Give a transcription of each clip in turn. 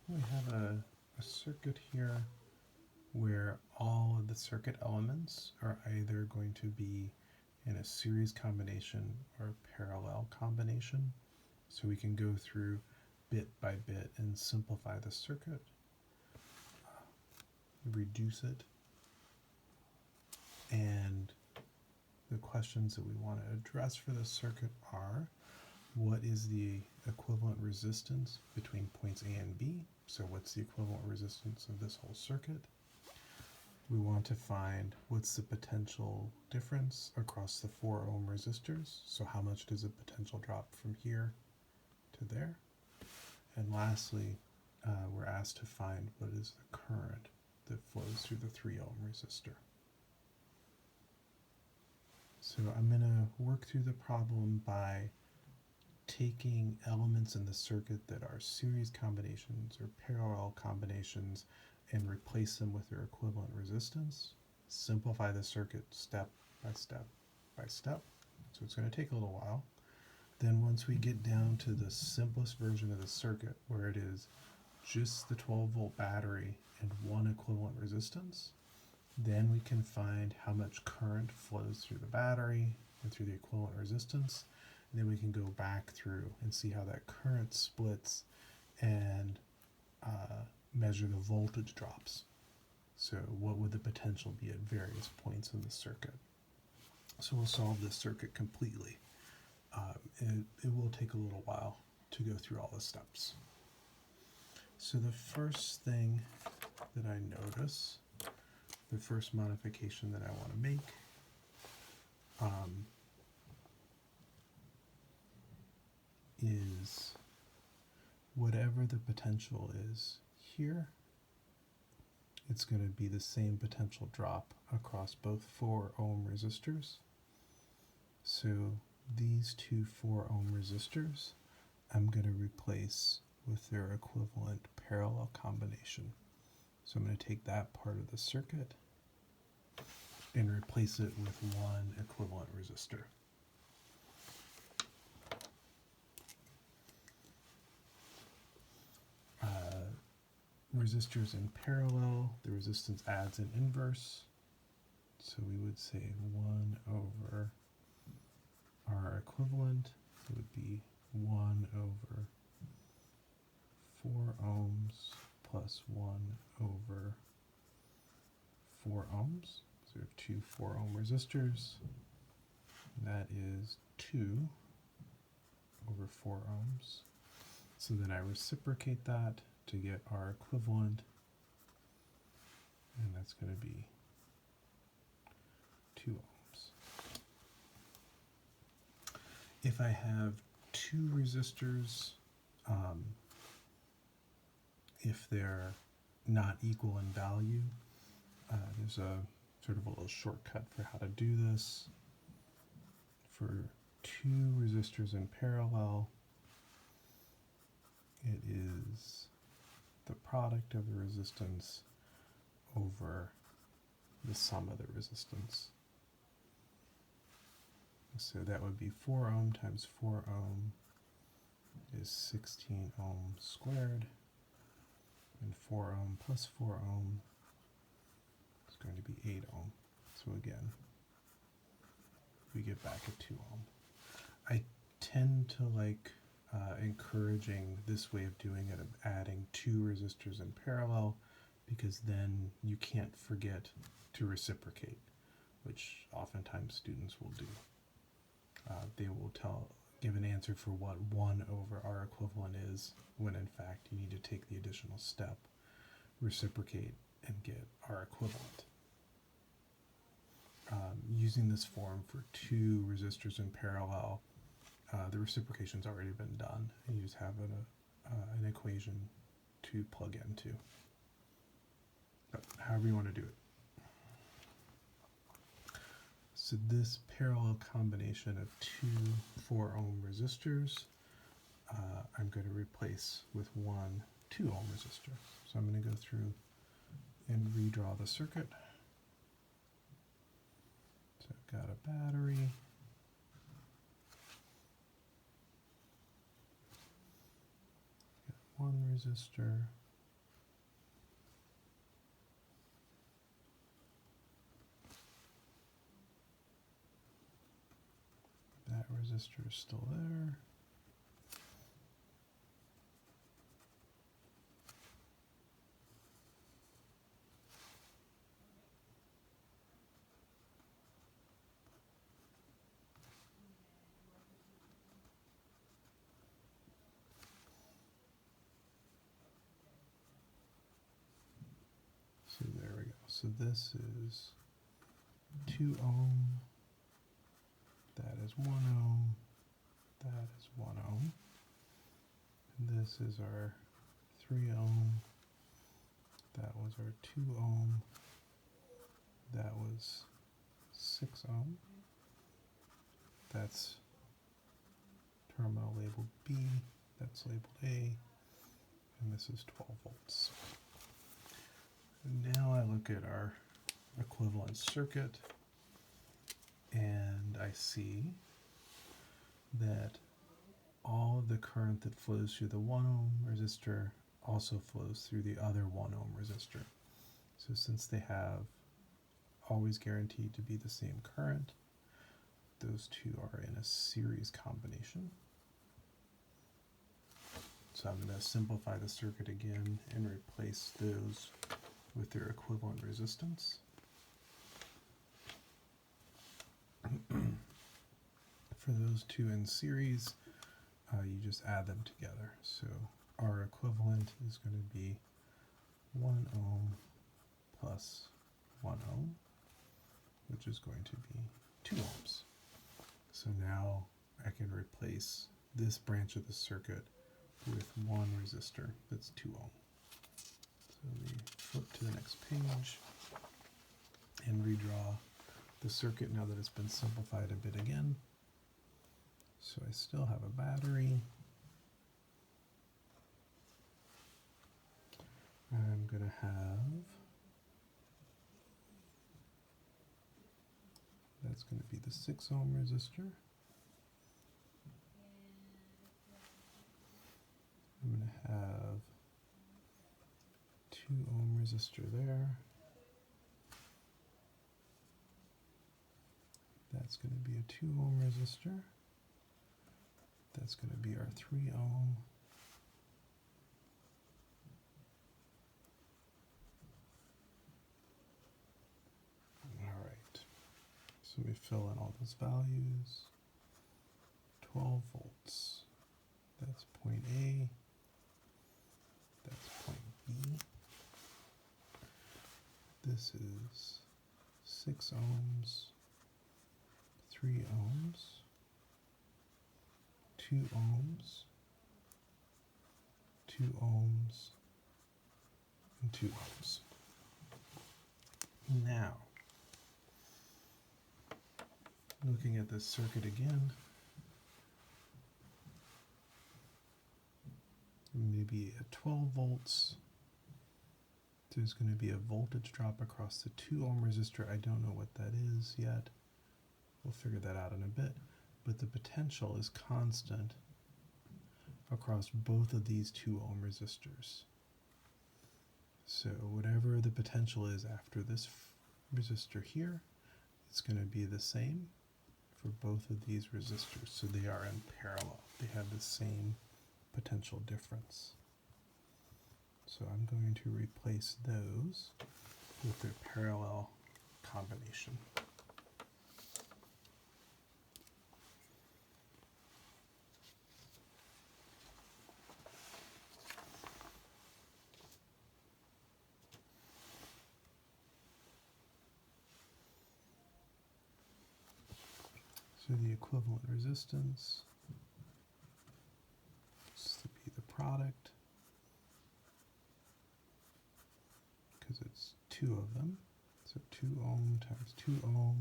We have a circuit here where all of the circuit elements are either going to be in a series combination or a parallel combination. So we can go through bit by bit and simplify the circuit, reduce it, and the questions that we want to address for this circuit are: what is the equivalent resistance between points A and B? So what's the equivalent resistance of this whole circuit? We want to find what's the potential difference across the 4 ohm resistors. So how much does the potential drop from here to there? And lastly, we're asked to find what is the current that flows through the 3 ohm resistor. So I'm going to work through the problem by taking elements in the circuit that are series combinations or parallel combinations and replace them with their equivalent resistance, simplify the circuit step by step by step. So it's going to take a little while. Then once we get down to the simplest version of the circuit, where it is just the 12-volt battery and one equivalent resistance, then we can find how much current flows through the battery and through the equivalent resistance. And then we can go back through and see how that current splits and measure the voltage drops. So what would the potential be at various points in the circuit? So we'll solve this circuit completely. It will take a little while to go through all the steps. So the first thing that I notice, the first modification that I want to make, is whatever the potential is here, it's going to be the same potential drop across both 4 ohm resistors. So these two 4 ohm resistors I'm going to replace with their equivalent parallel combination. So I'm going to take that part of the circuit and replace it with one equivalent resistor. Resistors in parallel, the resistance adds an inverse. So we would say 1 over our equivalent, it would be 1 over 4 ohms plus 1 over 4 ohms. So we have two 4 ohm resistors. That is 2 over 4 ohms. So then I reciprocate that to get our equivalent, and that's going to be 2 ohms. If I have two resistors, if they're not equal in value, there's a sort of a little shortcut for how to do this. For two resistors in parallel, it is the product of the resistance over the sum of the resistance. So that would be 4 ohm times 4 ohm is 16 ohm squared, and 4 ohm plus 4 ohm is going to be 8 ohm. So again, we get back at 2 ohm. I tend to like encouraging this way of doing it, of adding two resistors in parallel, because then you can't forget to reciprocate, which oftentimes students will do. They will give an answer for what 1 over R equivalent is, when in fact you need to take the additional step, reciprocate, and get R equivalent. Using this form for two resistors in parallel, the reciprocation's already been done, and you just have an equation to plug into. But however you want to do it. So this parallel combination of two 4 ohm resistors, I'm going to replace with one 2 ohm resistor. So I'm going to go through and redraw the circuit. So I've got a battery. Got one resistor resistor is still there. So there we go. So this is 2 ohm, that is 1 ohm, that is 1 ohm, and this is our 3 ohm, that was our 2 ohm, that was 6 ohm, that's terminal labeled B, that's labeled A, and this is 12 volts. And now I look at our equivalent circuit, and I see that all of the current that flows through the 1 ohm resistor also flows through the other 1 ohm resistor. So since they have always guaranteed to be the same current, those two are in a series combination. So I'm going to simplify the circuit again and replace those with their equivalent resistance. For those two in series, you just add them together. So our equivalent is going to be 1 ohm plus 1 ohm, which is going to be 2 ohms. So now I can replace this branch of the circuit with one resistor that's 2 ohm. So let me flip to the next page and redraw the circuit now that it's been simplified a bit again. So I still have a battery. I'm going to have, that's going to be the 6 ohm resistor. I'm going to have 2 ohm resistor there. That's going to be a 2 ohm resistor. That's going to be our 3 ohm. All right. So we fill in all those values. 12 volts. That's point A. That's point B. This is 6 ohms, 3 ohms, 2 ohms, 2 ohms, and 2 ohms. Now, looking at this circuit again, maybe at 12 volts, there's going to be a voltage drop across the 2 ohm resistor. I don't know what that is yet. We'll figure that out in a bit. But the potential is constant across both of these 2 ohm resistors. So whatever the potential is after this resistor here, it's going to be the same for both of these resistors. So they are in parallel. They have the same potential difference. So I'm going to replace those with their parallel combination. So the equivalent resistance is to be the product, because it's 2 of them. So 2 ohm times 2 ohm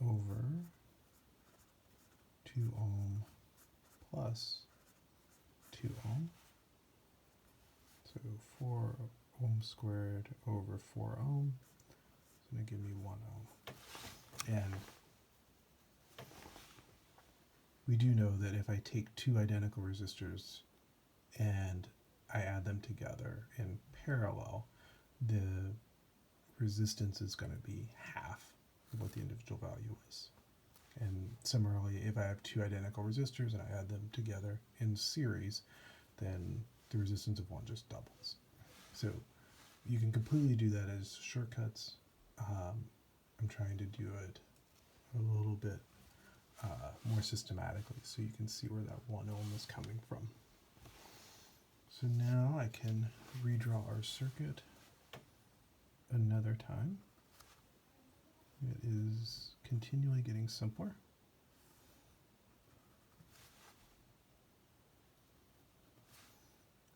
over 2 ohm plus 2 ohm. So 4 ohm squared over 4 ohm is going to give me 1 ohm. And we do know that if I take 2 identical resistors and I add them together in parallel, the resistance is going to be half of what the individual value is. And similarly, if I have two identical resistors and I add them together in series, then the resistance of one just doubles. So you can completely do that as shortcuts. I'm trying to do it a little bit more systematically so you can see where that 1 ohm is coming from. So now I can redraw our circuit another time. It is continually getting simpler.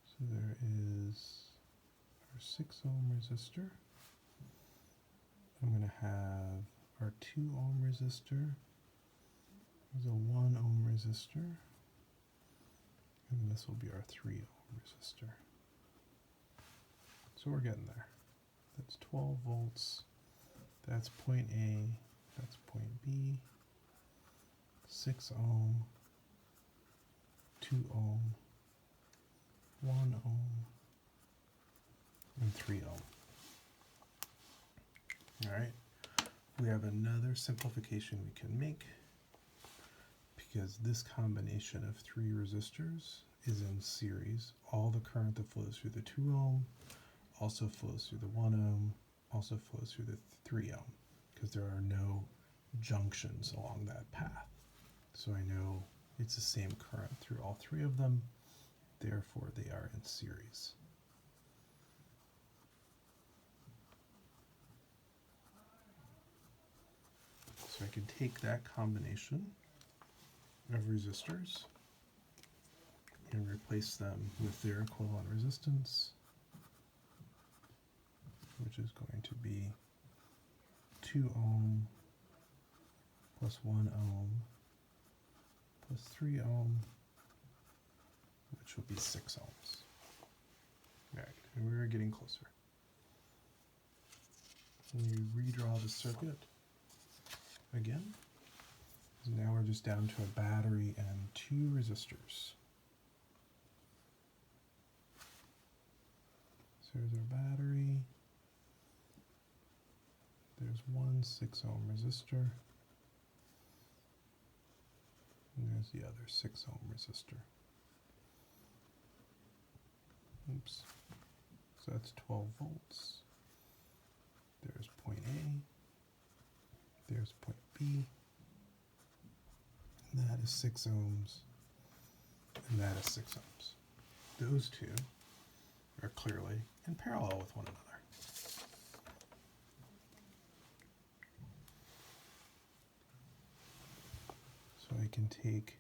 So there is our 6 ohm resistor. I'm going to have our 2 ohm resistor. There's a 1 ohm resistor. And this will be our 3 ohm resistor. So we're getting there. That's 12 volts. That's point A. That's point B. 6 ohm. 2 ohm. 1 ohm. And 3 ohm. Alright. We have another simplification we can make because this combination of 3 resistors is in series. All the current that flows through the 2 ohm also flows through the 1 ohm, also flows through the 3 ohm, because there are no junctions along that path. So I know it's the same current through all 3 of them, therefore they are in series. So I can take that combination of resistors and replace them with their equivalent resistance, which is going to be 2 ohm plus 1 ohm plus 3 ohm, which will be 6 ohms. All right, and we're getting closer. And you redraw the circuit again. So now we're just down to a battery and 2 resistors. So there's our battery. There's one 6 ohm resistor. And there's the other 6 ohm resistor. Oops. So that's 12 volts. There's point A. There's point B. And that is 6 ohms. And that is 6 ohms. Those two are clearly in parallel with one another. So I can take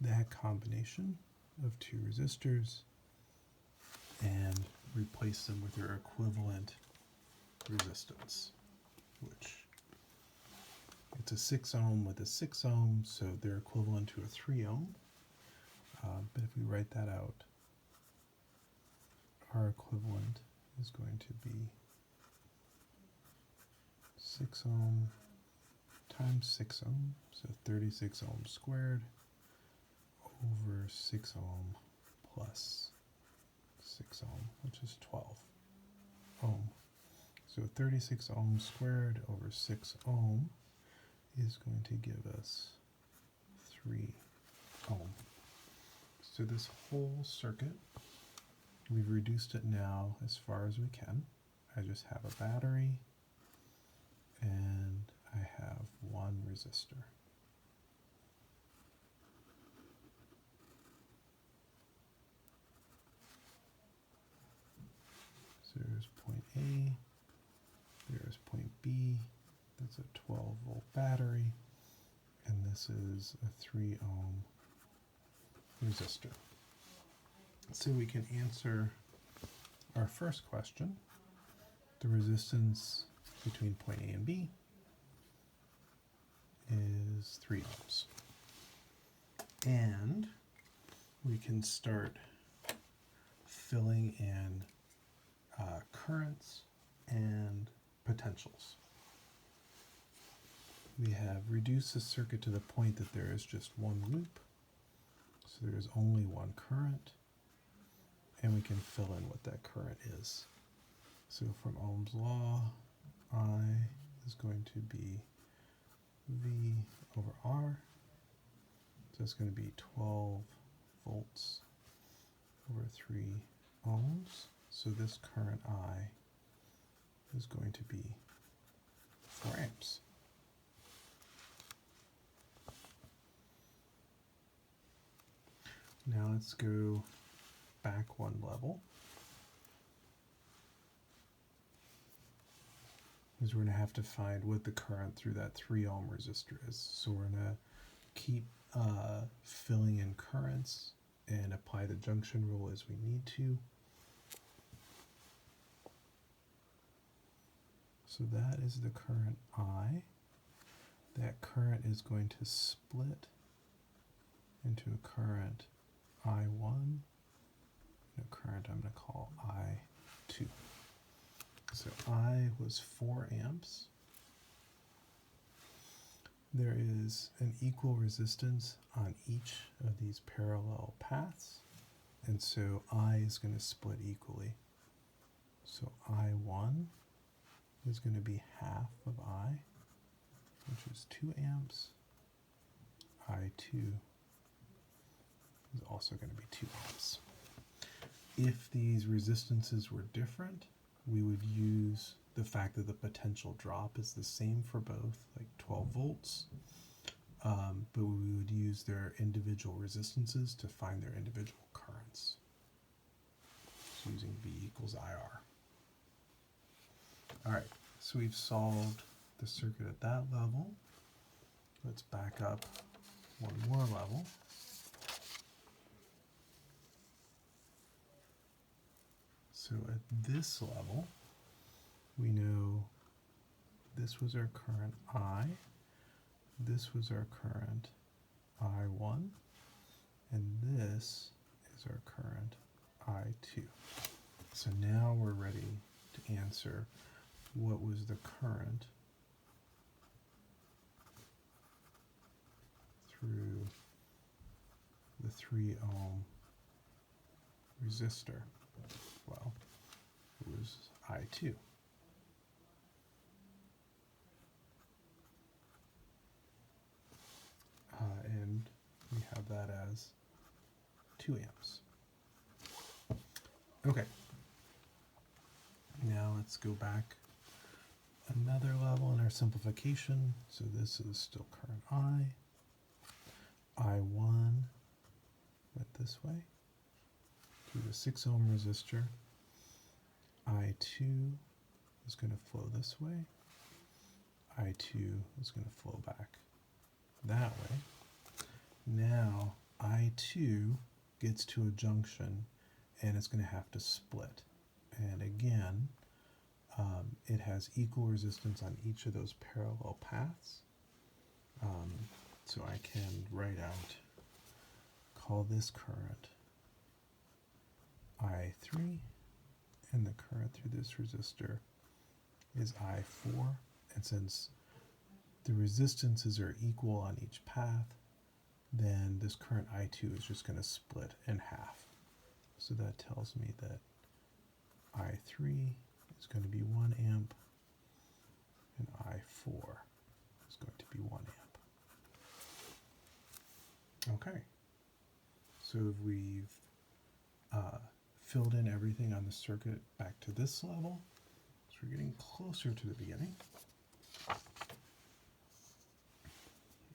that combination of 2 resistors and replace them with their equivalent resistance, which it's a 6 ohm with a 6 ohm, so they're equivalent to a 3 ohm. But if we write that out, our equivalent is going to be 6 ohm times 6 ohm, so 36 ohm squared over 6 ohm plus 6 ohm, which is 12 ohm. So 36 ohm squared over 6 ohm is going to give us 3 ohm. So this whole circuit, we've reduced it now as far as we can. I just have a battery and I have 1 resistor. So there's point A, there's point B, that's a 12 volt battery, and this is a 3 ohm resistor. So we can answer our first question. The resistance between point A and B is 3 ohms. And we can start filling in currents and potentials. We have reduced the circuit to the point that there is just one loop, so there is only one current, and we can fill in what that current is. So from Ohm's law, I is going to be V over R. So it's going to be 12 volts over 3 ohms. So this current I is going to be 4 amps. Now let's go back one level. Because we're going to have to find what the current through that 3 ohm resistor is. So we're going to keep filling in currents and apply the junction rule as we need to. So that is the current I. That current is going to split into a current I1 and a current I'm going to call I2. So I was 4 amps. There is an equal resistance on each of these parallel paths, and so I is going to split equally. So I1 is going to be half of I, which is 2 amps. I2 is also going to be 2 amps. If these resistances were different, we would use the fact that the potential drop is the same for both, like 12 volts, but we would use their individual resistances to find their individual currents. So using V equals IR. All right, so we've solved the circuit at that level. Let's back up one more level. So at this level, we know this was our current I, this was our current I1, and this is our current I2. So now we're ready to answer what was the current through the 3 ohm resistor. Well, it was I2. And we have that as 2 amps. Okay. Now let's go back another level in our simplification. So this is still current I1 went this way through the 6 ohm resistor. I2 is going to flow this way. I2 is going to flow back that way. Now I2 gets to a junction and it's going to have to split. And again, it has equal resistance on each of those parallel paths. So I can write out, call this current I3, and the current through this resistor is I4. And since the resistances are equal on each path, then this current I2 is just going to split in half. So that tells me that I3 is going to be 1 amp and I4 is going to be 1 amp. Okay, so we've filled in everything on the circuit back to this level. So we're getting closer to the beginning.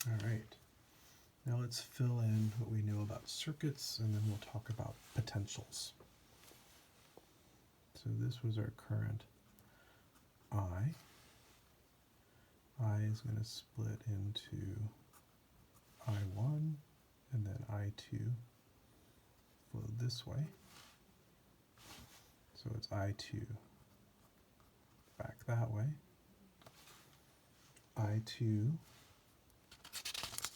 All right, now let's fill in what we know about circuits, and then we'll talk about potentials. So this was our current I. I is going to split into I1 and then I2 flow this way. So it's I2 back that way. I2,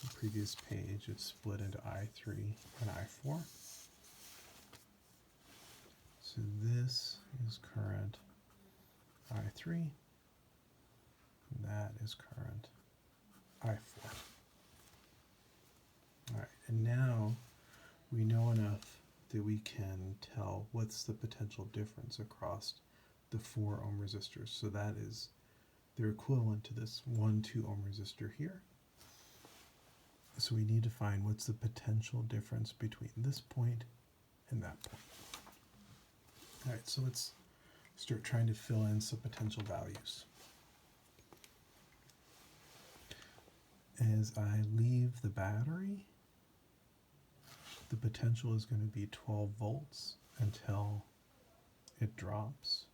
the previous page, it's split into I3 and I4. So this is current I3, and that is current I4. All right, and now we know enough that we can tell what's the potential difference across the 4 ohm resistors. So that is, they're equivalent to this 1, 2 ohm resistor here So we need to find what's the potential difference between this point and that point. All right, so let's start trying to fill in some potential values. As I leave the battery, the potential is going to be 12 volts until it drops.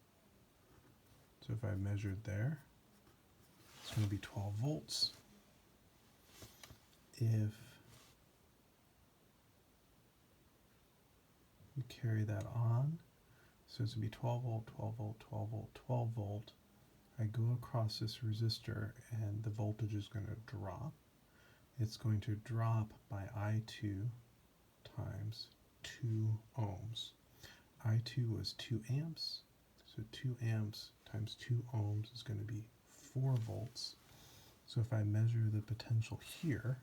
So if I measured there, it's going to be 12 volts. If we carry that on, so it's going to be 12 volt, 12 volt, 12 volt, 12 volt. I go across this resistor and the voltage is going to drop. It's going to drop by I2 times 2 ohms. I2 was 2 amps, so 2 amps times 2 ohms is going to be 4 volts. So if I measure the potential here,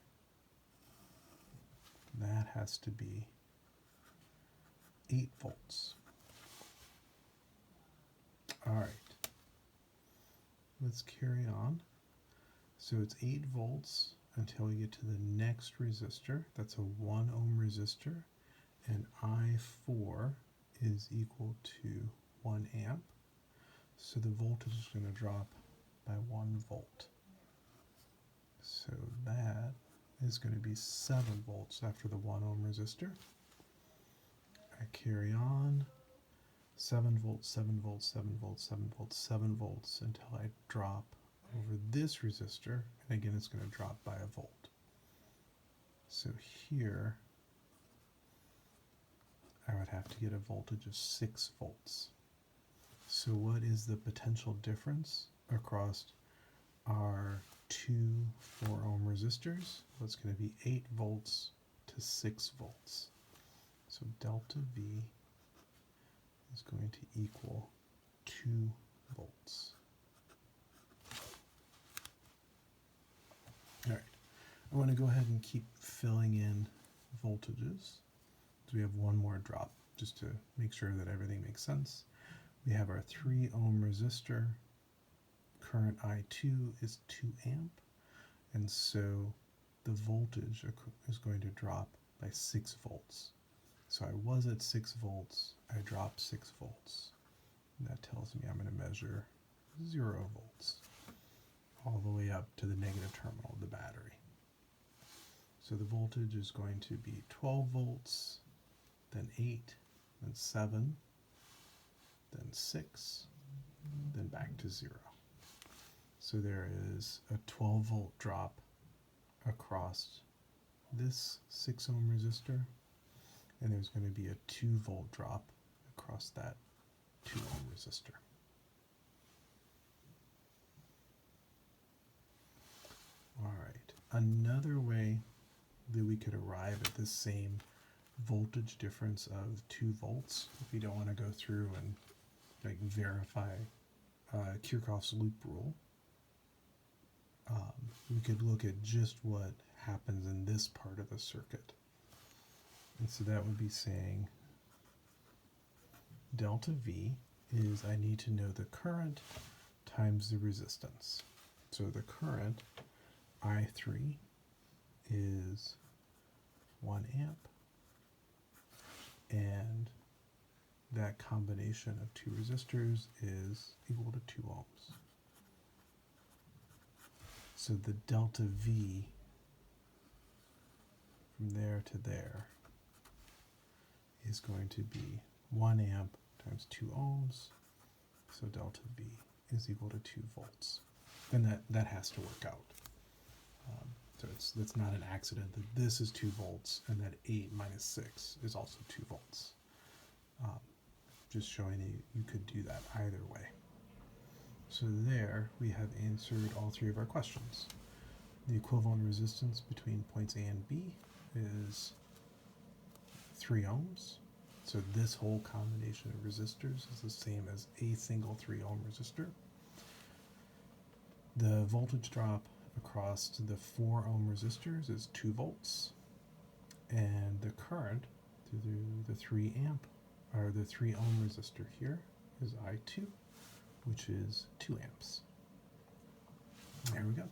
that has to be 8 volts. All right, let's carry on. So it's 8 volts until we get to the next resistor. That's a 1 ohm resistor, and I4 is equal to 1 amp. So the voltage is going to drop by 1 volt. So that is going to be 7 volts after the 1 ohm resistor. I carry on. 7 volts, 7 volts, 7 volts, 7 volts, 7 volts until I drop over this resistor, and again it's going to drop by a volt. So here I would have to get a voltage of 6 volts. So what is the potential difference across our two 4 ohm resistors? Well, it's going to be 8 volts to 6 volts. So delta V is going to equal 2 volts. All right, I want to go ahead and keep filling in voltages. So we have one more drop just to make sure that everything makes sense. We have our 3 ohm resistor. Current I2 is 2 amp, and so the voltage is going to drop by 6 volts. So I was at 6 volts, I dropped 6 volts. And that tells me I'm going to measure 0 volts all the way up to the negative terminal of the battery. So the voltage is going to be 12 volts, then 8, then 7, then 6, then back to 0. So there is a 12 volt drop across this 6 ohm resistor, and there's going to be a 2 volt drop across that 2 ohm resistor. All right, another way that we could arrive at this same voltage difference of 2 volts, if we don't want to go through and verify Kirchhoff's loop rule, we could look at just what happens in this part of the circuit. And so that would be saying delta V is I need to know the current times the resistance. So the current, I3, is 1 amp, and that combination of 2 resistors is equal to 2 ohms. So the delta V from there to there is going to be 1 amp times 2 ohms, so delta V is equal to 2 volts. And that has to work out. So it's not an accident that this is 2 volts and that 8 minus 6 is also 2 volts. Just showing you could do that either way. So there we have answered all 3 of our questions. The equivalent resistance between points A and B is 3 ohms. So this whole combination of resistors is the same as a single 3 ohm resistor. The voltage drop across the 4 ohm resistors is 2 volts. And the current through the 3 ohm resistor here is I2, which is 2 amps. There we go.